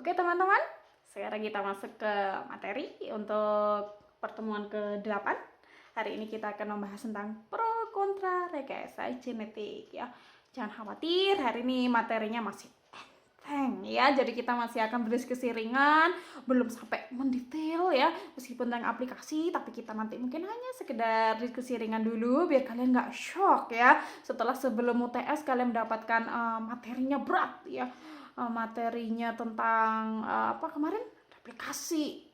Oke teman-teman, sekarang kita masuk ke materi untuk pertemuan ke-8. Hari ini kita akan membahas tentang pro kontra rekayasa genetik ya. Jangan khawatir, hari ini materinya masih enteng ya. Jadi kita masih akan berdiskusi ringan, belum sampai mendetail ya. Meskipun tentang aplikasi, tapi kita nanti mungkin hanya sekedar diskusi ringan dulu biar kalian nggak shock ya. Setelah sebelum UTS kalian mendapatkan materinya berat ya. Materinya tentang apa kemarin, replikasi,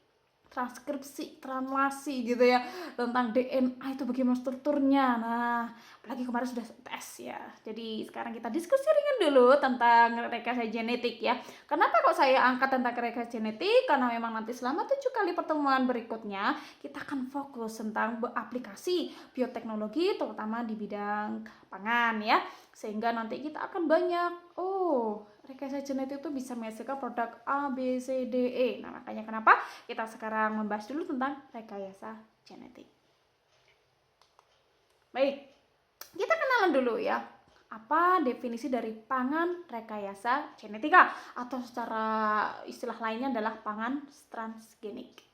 transkripsi, translasi gitu ya, tentang DNA itu bagaimana strukturnya. Nah, apalagi kemarin sudah tes ya. Jadi sekarang kita diskusi ringan dulu tentang rekayasa genetik ya. Kenapa kok saya angkat tentang rekayasa genetik? Karena memang nanti selama 7 kali pertemuan berikutnya kita akan fokus tentang aplikasi bioteknologi terutama di bidang pangan ya. Sehingga nanti kita akan banyak rekayasa genetik itu bisa menghasilkan produk A, B, C, D, E. Nah, makanya kenapa kita sekarang membahas dulu tentang rekayasa genetik. Baik, kita kenalan dulu ya. Apa definisi dari pangan rekayasa genetika atau secara istilah lainnya adalah pangan transgenik.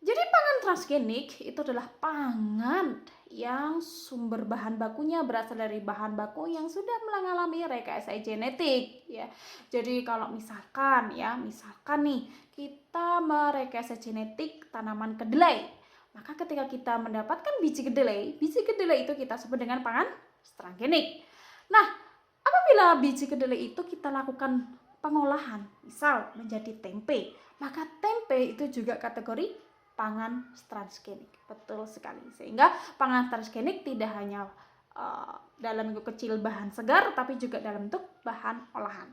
Jadi pangan transgenik itu adalah pangan yang sumber bahan bakunya berasal dari bahan baku yang sudah mengalami rekayasa genetik ya. Jadi kalau misalkan nih kita merekayasa genetik tanaman kedelai, maka ketika kita mendapatkan biji kedelai itu kita sebut dengan pangan transgenik. Nah, apabila biji kedelai itu kita lakukan pengolahan, misal menjadi tempe, maka tempe itu juga kategori pangan transgenik. Betul sekali. Sehingga pangan transgenik tidak hanya dalam bentuk kecil bahan segar, tapi juga dalam bentuk bahan olahan.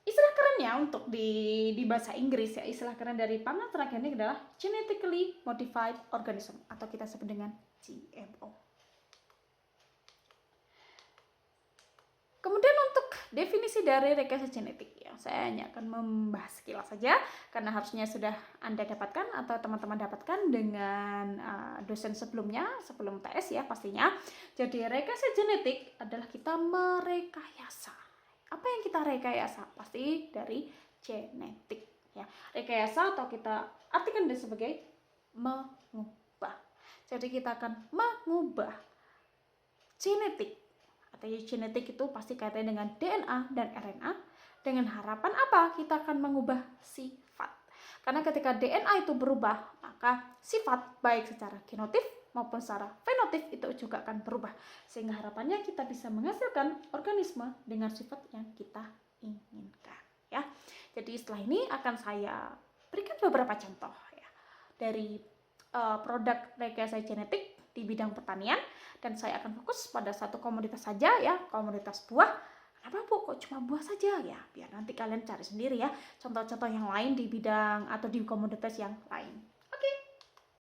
Istilah kerennya untuk di bahasa Inggris ya, istilah keren dari pangan transgenik adalah genetically modified organism atau kita sebut dengan GMO. Kemudian untuk definisi dari rekayasa genetik ya, saya hanya akan membahas sekilas saja karena harusnya sudah Anda dapatkan atau teman-teman dapatkan dengan dosen sebelumnya, sebelum TS ya pastinya. Jadi rekayasa genetik adalah kita merekayasa. Apa yang kita rekayasa? Pasti dari genetik ya. Rekayasa atau kita artikan sebagai mengubah. Jadi kita akan mengubah genetik. Artinya genetik itu pasti kaitannya dengan DNA dan RNA dengan harapan apa? Kita akan mengubah sifat. Karena ketika DNA itu berubah, maka sifat baik secara genotip maupun secara fenotip itu juga akan berubah. Sehingga harapannya kita bisa menghasilkan organisme dengan sifat yang kita inginkan ya. Jadi setelah ini akan saya berikan beberapa contoh ya dari produk rekayasa genetik di bidang pertanian, dan saya akan fokus pada satu komoditas saja ya, komoditas buah. Kenapa Bu kok cuma buah saja ya? Biar nanti kalian cari sendiri ya contoh-contoh yang lain di bidang atau di komoditas yang lain.